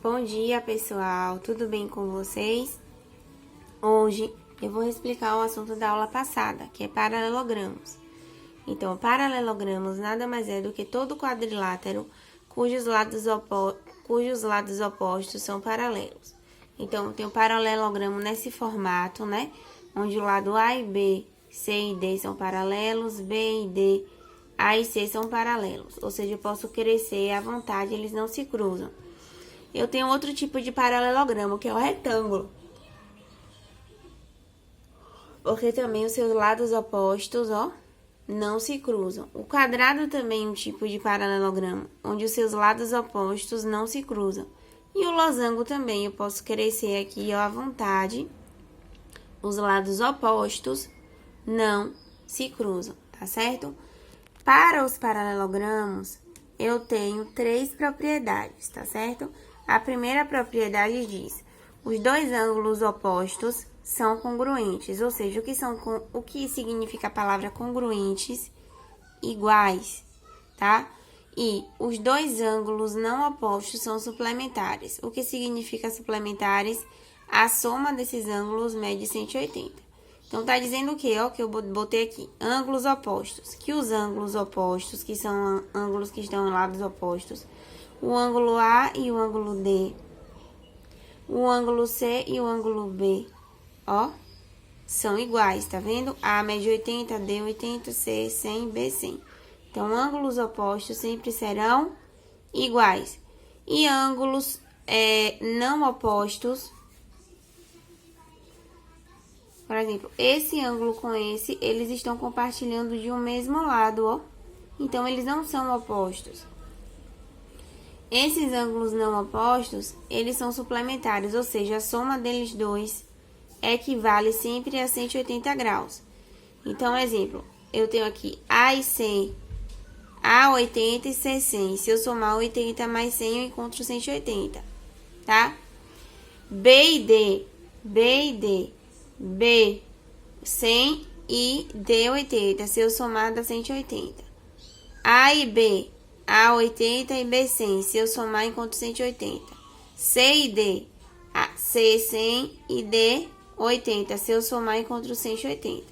Bom dia, pessoal. Tudo bem com vocês? Hoje eu vou explicar o assunto da aula passada, que é paralelogramos. Então, paralelogramos nada mais é do que todo quadrilátero cujos lados opostos são paralelos. Então, tem o paralelogramo nesse formato, né? Onde o lado A e B, C e D são paralelos, B e D, A e C são paralelos. Ou seja, eu posso crescer à vontade, eles não se cruzam. Eu tenho outro tipo de paralelogramo, que é o retângulo. Porque também os seus lados opostos, ó, não se cruzam. O quadrado também é um tipo de paralelogramo, onde os seus lados opostos não se cruzam. E o losango também, eu posso crescer aqui, ó, à vontade. Os lados opostos não se cruzam, tá certo? Para os paralelogramos, eu tenho 3 propriedades, tá certo? A primeira propriedade diz: os dois ângulos opostos são congruentes, ou seja, o que significa a palavra congruentes? Iguais, tá? E os dois ângulos não opostos são suplementares. O que significa suplementares? A soma desses ângulos mede 180. Então, tá dizendo o quê? Ó, que eu botei aqui, ângulos opostos. Que os ângulos opostos, que são ângulos que estão em lados opostos, o ângulo A e o ângulo D, o ângulo C e o ângulo B, ó, são iguais, tá vendo? A mede 80, D 80, C 100, B 100. Então, ângulos opostos sempre serão iguais. E ângulos não opostos, por exemplo, esse ângulo com esse, eles estão compartilhando de um mesmo lado, ó. Então, eles não são opostos. Esses ângulos não opostos, eles são suplementares, ou seja, a soma deles dois equivale sempre a 180 graus. Então, exemplo, eu tenho aqui A e C, A 80 e C 100. Se eu somar 80 mais 100, eu encontro 180, tá? B e D, B e D, B 100 e D 80. Se eu somar, dá 180. A e B, A 80 e B 100. Se eu somar, encontro 180. C e D, C 100 e D 80. Se eu somar, encontro 180.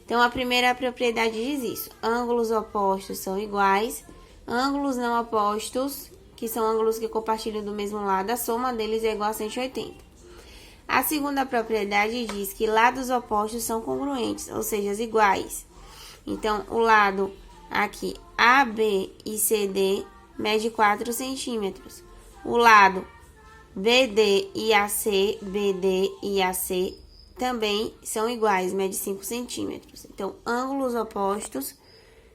Então, a primeira propriedade diz isso. Ângulos opostos são iguais. Ângulos não opostos, que são ângulos que compartilham do mesmo lado, a soma deles é igual a 180. A segunda propriedade diz que lados opostos são congruentes, ou seja, iguais. Então, o lado aqui AB e CD mede 4 centímetros. O lado BD e AC, BD e AC também são iguais, mede 5 centímetros. Então, ângulos opostos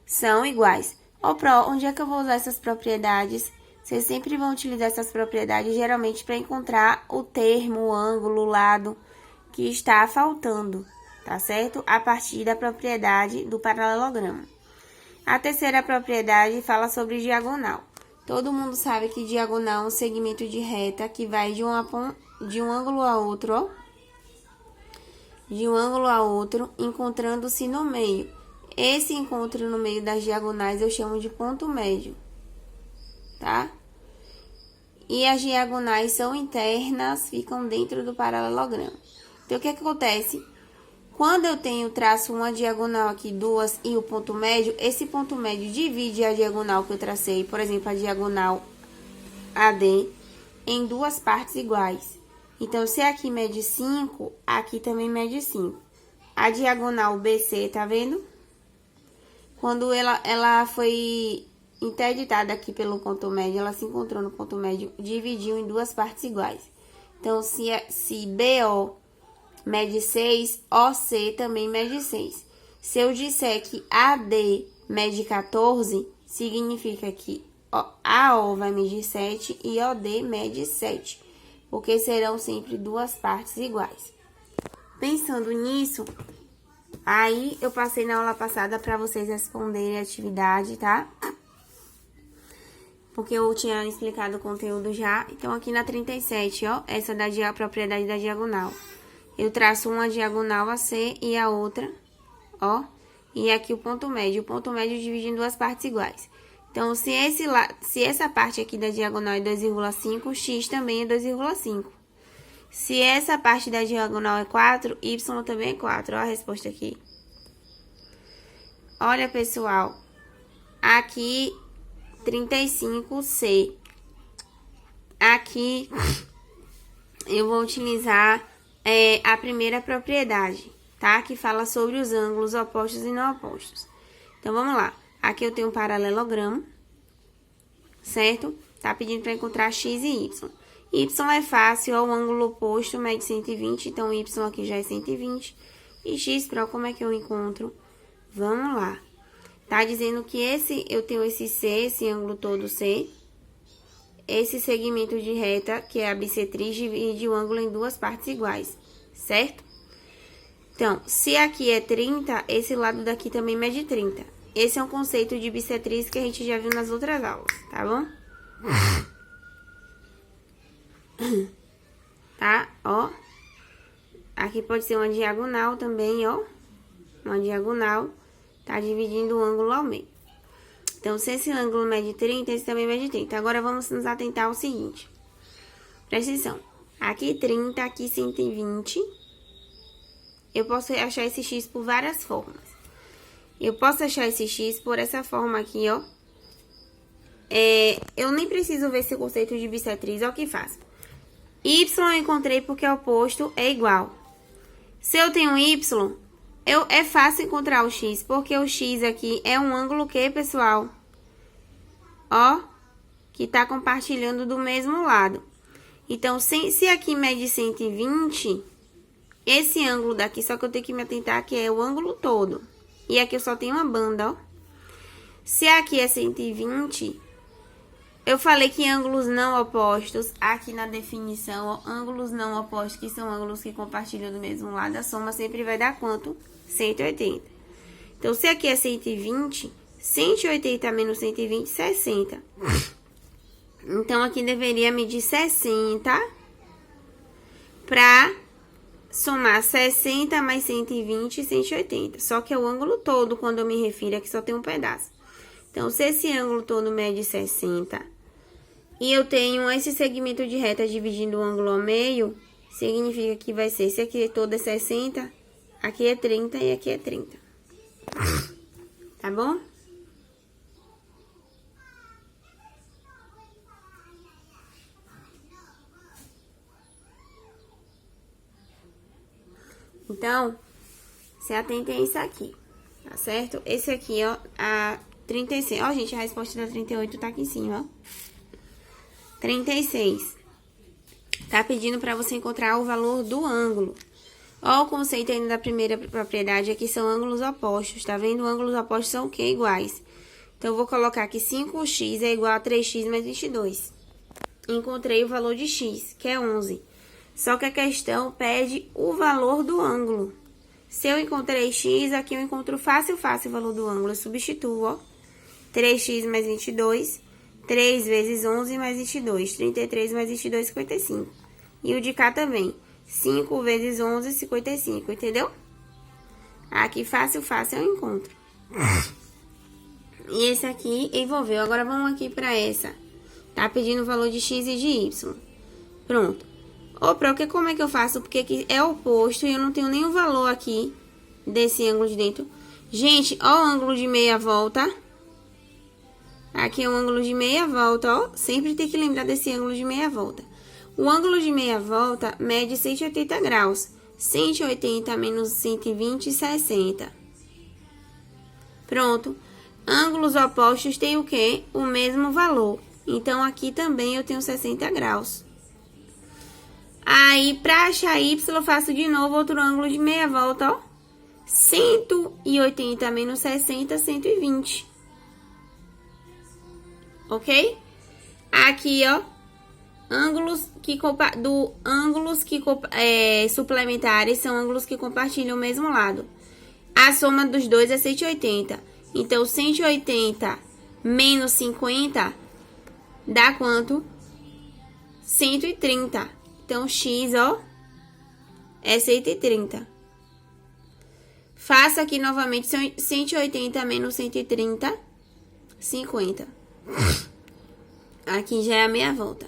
são iguais. Onde é que eu vou usar essas propriedades? Vocês sempre vão utilizar essas propriedades, geralmente, para encontrar o termo, o ângulo, o lado que está faltando, tá certo? A partir da propriedade do paralelogramo. A terceira propriedade fala sobre diagonal. Todo mundo sabe que diagonal é um segmento de reta que vai de um ângulo a outro, ó. De um ângulo a outro, encontrando-se no meio. Esse encontro no meio das diagonais eu chamo de ponto médio, tá? E as diagonais são internas, ficam dentro do paralelogramo. Então, o que acontece? Quando eu traço uma diagonal aqui, duas, e o ponto médio, esse ponto médio divide a diagonal que eu tracei, por exemplo, a diagonal AD, em duas partes iguais. Então, se aqui mede 5, aqui também mede 5. A diagonal BC, tá vendo? Quando ela foi interditada aqui pelo ponto médio, ela se encontrou no ponto médio, dividiu em duas partes iguais. Então, se BO mede 6, OC também mede 6. Se eu disser que AD mede 14, significa que AO vai medir 7 e OD mede 7, porque serão sempre duas partes iguais. Pensando nisso, aí eu passei na aula passada para vocês responderem a atividade, tá? Porque eu tinha explicado o conteúdo já. Então, aqui na 37, ó, essa da propriedade da diagonal. Eu traço uma diagonal AC e a outra, ó. E aqui o ponto médio. O ponto médio divide em duas partes iguais. Então, se essa parte aqui da diagonal é 2,5, x também é 2,5. Se essa parte da diagonal é 4, y também é 4. Olha a resposta aqui. Olha, pessoal. Aqui, 35C. Aqui, eu vou utilizar a primeira propriedade, tá? Que fala sobre os ângulos opostos e não opostos. Então, vamos lá. Aqui eu tenho um paralelogramo, certo? Tá pedindo para encontrar x e y. Y é fácil, ó, o ângulo oposto mede 120, então y aqui já é 120. E x, como é que eu encontro? Vamos lá. Tá dizendo que eu tenho esse C, esse ângulo todo C. Esse segmento de reta, que é a bissetriz, divide o ângulo em duas partes iguais, certo? Então, se aqui é 30, esse lado daqui também mede 30. Esse é um conceito de bissetriz que a gente já viu nas outras aulas, tá bom? Tá? Ó. Aqui pode ser uma diagonal também, ó. Uma diagonal. Tá dividindo o ângulo ao meio. Então, se esse ângulo mede 30, esse também mede 30. Agora, vamos nos atentar ao seguinte. Presta atenção. Aqui 30, aqui 120. Eu posso achar esse x por várias formas. Eu posso achar esse x por essa forma aqui, ó. Eu nem preciso ver esse conceito de bissetriz, ó, o que faço. Y eu encontrei porque o oposto é igual. Se eu tenho y, é fácil encontrar o x, porque o x aqui é um ângulo que, pessoal? Ó, que tá compartilhando do mesmo lado. Então, se aqui mede 120, esse ângulo daqui, só que eu tenho que me atentar que é o ângulo todo. E aqui eu só tenho uma banda, ó. Se aqui é 120, eu falei que ângulos não opostos, aqui na definição, ó, ângulos não opostos, que são ângulos que compartilham do mesmo lado, a soma sempre vai dar quanto? 180. Então, se aqui é 120, 180 menos 120, 60. Então, aqui deveria medir 60 para somar 60 mais 120, 180. Só que é o ângulo todo, quando eu me refiro, aqui só tem um pedaço. Então, se esse ângulo todo mede 60 e eu tenho esse segmento de reta dividindo o ângulo ao meio, significa que vai ser, se aqui todo é 60, aqui é 30 e aqui é 30. Tá bom? Então, se atentem a isso aqui, tá certo? Esse aqui, ó, a 36. Ó, gente, a resposta da 38 tá aqui em cima, ó. 36. Tá pedindo pra você encontrar o valor do ângulo. Ó, o conceito ainda da primeira propriedade aqui são ângulos opostos, tá vendo? Ângulos opostos são o quê? Iguais. Então, eu vou colocar aqui 5x é igual a 3x mais 22. Encontrei o valor de x, que é 11. Só que a questão pede o valor do ângulo. Se eu encontrei x, aqui eu encontro fácil o valor do ângulo. Eu substituo, ó. 3x mais 22, 3 vezes 11 mais 22, 33 mais 22, 55. E o de cá também, 5 vezes 11, 55, entendeu? Aqui fácil eu encontro. E esse aqui envolveu. Agora vamos aqui para essa. Tá pedindo o valor de x e de y. Pronto. Ô, porque como é que eu faço? Porque aqui é oposto e eu não tenho nenhum valor aqui desse ângulo de dentro. Gente, ó o ângulo de meia volta. Aqui é um ângulo de meia volta, ó. Sempre tem que lembrar desse ângulo de meia volta. O ângulo de meia volta mede 180 graus. 180 menos 120, 60. Pronto. Ângulos opostos têm o quê? O mesmo valor. Então, aqui também eu tenho 60 graus. Aí, para achar y, eu faço de novo outro ângulo de meia volta, ó. 180 menos 60, 120. Ok? Aqui, ó. Ângulos suplementares são ângulos que compartilham o mesmo lado. A soma dos dois é 180. Então, 180 menos 50 dá quanto? 130. Então, x, ó, é 130. Faço aqui novamente 180 menos 130, 50. Aqui já é a meia volta.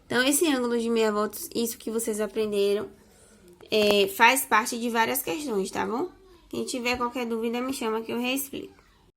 Então, esse ângulo de meia volta, isso que vocês aprenderam, faz parte de várias questões, tá bom? Quem tiver qualquer dúvida, me chama que eu reexplico.